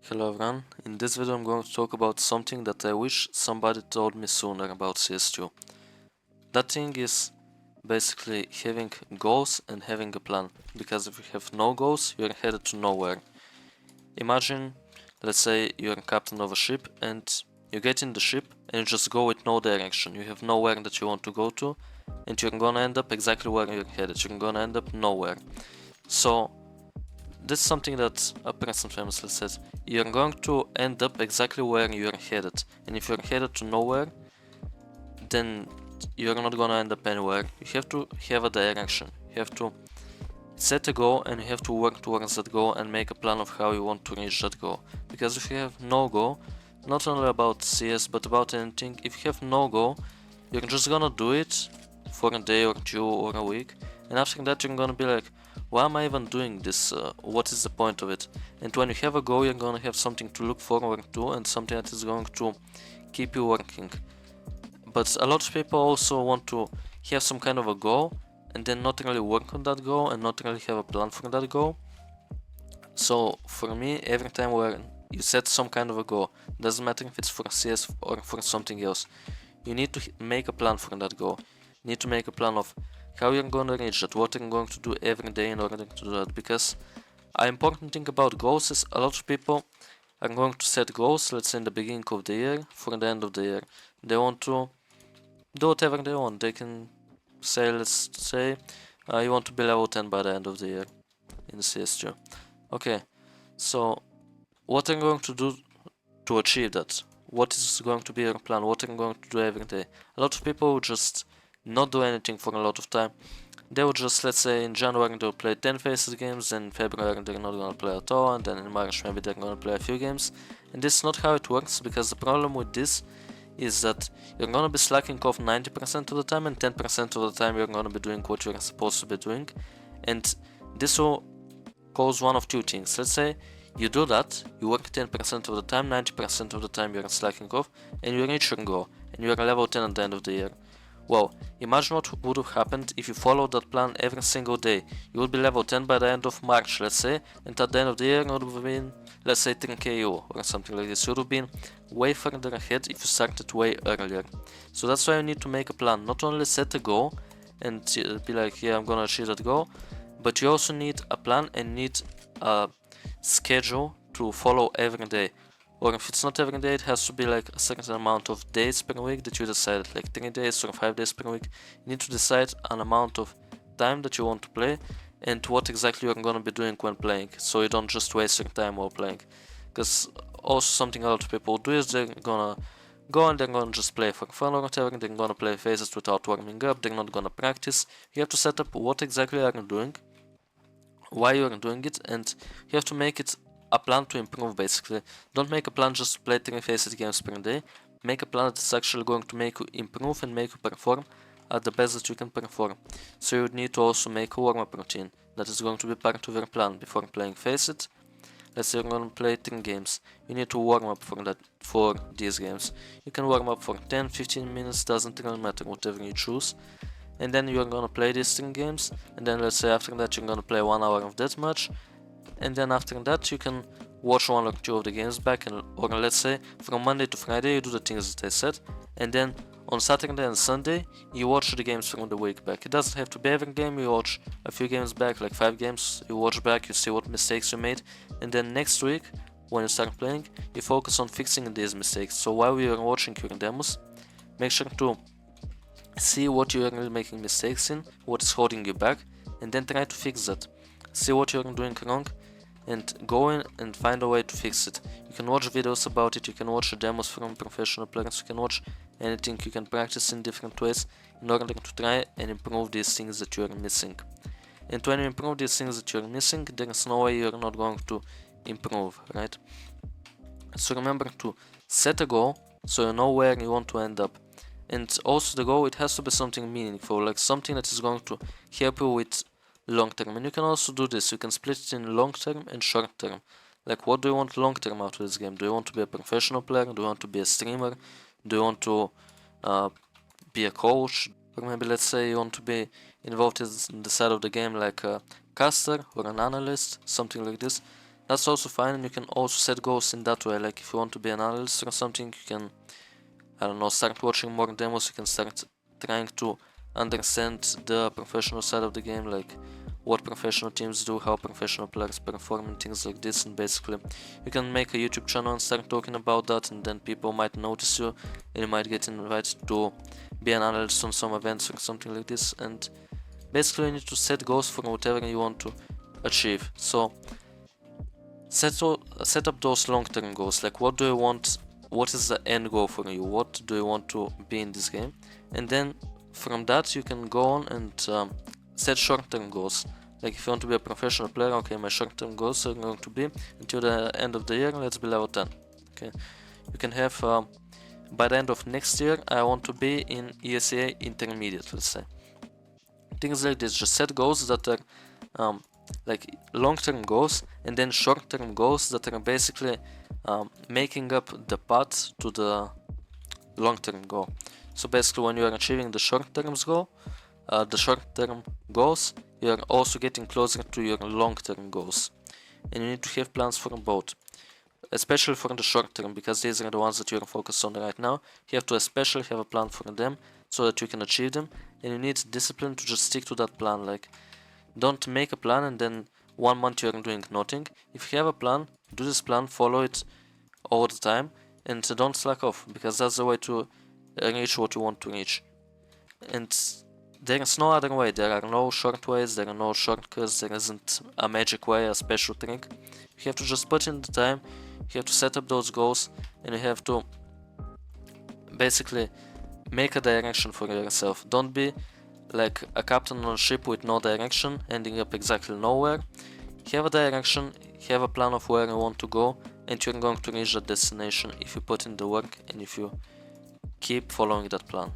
Hello everyone, in this video I'm going to talk about something that I wish somebody told me sooner about CS2. That thing is basically having goals and having a plan, because if you have no goals, you're headed to nowhere. Imagine, let's say you're captain of a ship and you get in the ship and you just go with no direction, you have nowhere that you want to go to and you're gonna end up exactly where you're headed, you're gonna end up nowhere. So this is something that a person famously says. You're going to end up exactly where you're headed. And if you're headed to nowhere, then you're not gonna end up anywhere. You have to have a direction. You have to set a goal and you have to work towards that goal and make a plan of how you want to reach that goal. Because if you have no goal, not only about CS but about anything, if you have no goal, you're just gonna do it for a day or two or a week, and after that you're gonna be like, why am I even doing this? What is the point of it? And when you have a goal, you're gonna have something to look forward to and something that is going to keep you working. But a lot of people also want to have some kind of a goal and then not really work on that goal and not really have a plan for that goal. So for me, every time when you set some kind of a goal, doesn't matter if it's for CS or for something else, you need to make a plan for that goal. You need to make a plan of how you're going to reach that, what you're going to do every day in order to do that. Because an important thing about goals is a lot of people are going to set goals, let's say in the beginning of the year, for the end of the year. They want to do whatever they want. They can say, let's say, you want to be level 10 by the end of the year in CS2. Okay, so what are you going to do to achieve that? What is going to be your plan? What are you going to do every day? A lot of people will just not do anything for a lot of time. They will just, let's say in January they'll play 10 faces games, then in February they're not gonna play at all, and then in March maybe they're gonna play a few games. And this is not how it works, because the problem with this is that you're gonna be slacking off 90% of the time, and 10% of the time you're gonna be doing what you're supposed to be doing. And this will cause one of two things. Let's say you do that, you work 10% of the time, 90% of the time you're slacking off, and you reach your goal, and you're level 10 at the end of the year. Well, imagine what would have happened if you followed that plan every single day. You would be level 10 by the end of March, let's say, and at the end of the year you would have been, let's say, 10KO or something like this. You would have been way further ahead if you started way earlier. So that's why you need to make a plan. Not only set a goal and be like, yeah, I'm gonna achieve that goal, but you also need a plan and need a schedule to follow every day. Or if it's not every day, it has to be like a certain amount of days per week that you decide, like 3 days or 5 days per week. You need to decide an amount of time that you want to play and what exactly you're gonna be doing when playing, so you don't just waste your time while playing. Because also something a lot of people do is they're gonna go and they're gonna just play for fun or whatever, they're gonna play phases without warming up, they're not gonna practice. You have to set up what exactly are you doing, why you're doing it, and you have to make it a plan to improve. Basically, don't make a plan just to play 3 faced games per day. Make a plan that's actually going to make you improve and make you perform at the best that you can perform. So you need to also make a warm-up routine that is going to be part of your plan before playing Faceit. Let's say you're going to play 10 games. You need to warm up for these games. You can warm up for 10-15 minutes, doesn't really matter, whatever you choose. And then you're gonna play these 10 games, and then let's say after that you're gonna play 1 hour of deathmatch, and then after that you can watch 1 or 2 of the games back, or let's say from Monday to Friday you do the things that I said, and then on Saturday and Sunday you watch the games from the week back. It doesn't have to be every game, you watch a few games back, like 5 games, you watch back, you see what mistakes you made, and then next week when you start playing you focus on fixing these mistakes. So while you are watching your demos, make sure to see what you are really making mistakes in, what is holding you back, and then try to fix that. See what you are doing wrong and go in and find a way to fix it. You can watch videos about it, you can watch demos from professional players, you can watch anything, you can practice in different ways in order to try and improve these things that you are missing. And when you improve these things that you are missing, there is no way you are not going to improve, right? So remember to set a goal so you know where you want to end up. And also the goal, it has to be something meaningful, like something that is going to help you with long term. And you can also do this, you can split it in long term and short term. Like, what do you want long term out of this game? Do you want to be a professional player? Do you want to be a streamer? Do you want to be a coach? Or maybe let's say you want to be involved in the side of the game like a caster or an analyst, something like this. that's also fine, and you can also set goals in that way. Like if you want to be an analyst or something, you can, I don't know, start watching more demos, you can start trying to understand the professional side of the game, like what professional teams do, how professional players perform and things like this. And basically you can make a YouTube channel and start talking about that, and then people might notice you and you might get invited to be an analyst on some events or something like this. And basically you need to set goals for whatever you want to achieve. So set up those long-term goals, like what do you want, what is the end goal for you, what do you want to be in this game, and then from that you can go on and set short-term goals. Like if you want to be a professional player, okay, my short-term goals are going to be until the end of the year, let's be level 10. Okay, you can have by the end of next year I want to be in ESA intermediate, let's say. Things like this. Just set goals that are like long-term goals, and then short-term goals that are basically making up the path to the long-term goal. So basically when you are achieving the short-term goals, you are also getting closer to your long-term goals, and you need to have plans for both, especially for the short term, because these are the ones that you are focused on right now. You have to especially have a plan for them so that you can achieve them, and you need discipline to just stick to that plan. Like, don't make a plan and then 1 month you are doing nothing. If you have a plan, do this plan, follow it all the time, and don't slack off, because that's the way to reach what you want to reach. And there is no other way. There are no short ways, there are no shortcuts, there isn't a magic way, a special trick. You have to just put in the time, you have to set up those goals, and you have to basically make a direction for yourself. Don't be like a captain on a ship with no direction, ending up exactly nowhere. Have a direction, have a plan of where you want to go, and you're going to reach that destination if you put in the work and if you keep following that plan.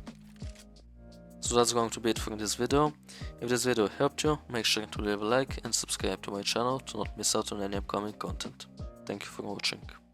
So that's going to be it for this video. If this video helped you, make sure to leave a like and subscribe to my channel to not miss out on any upcoming content. Thank you for watching.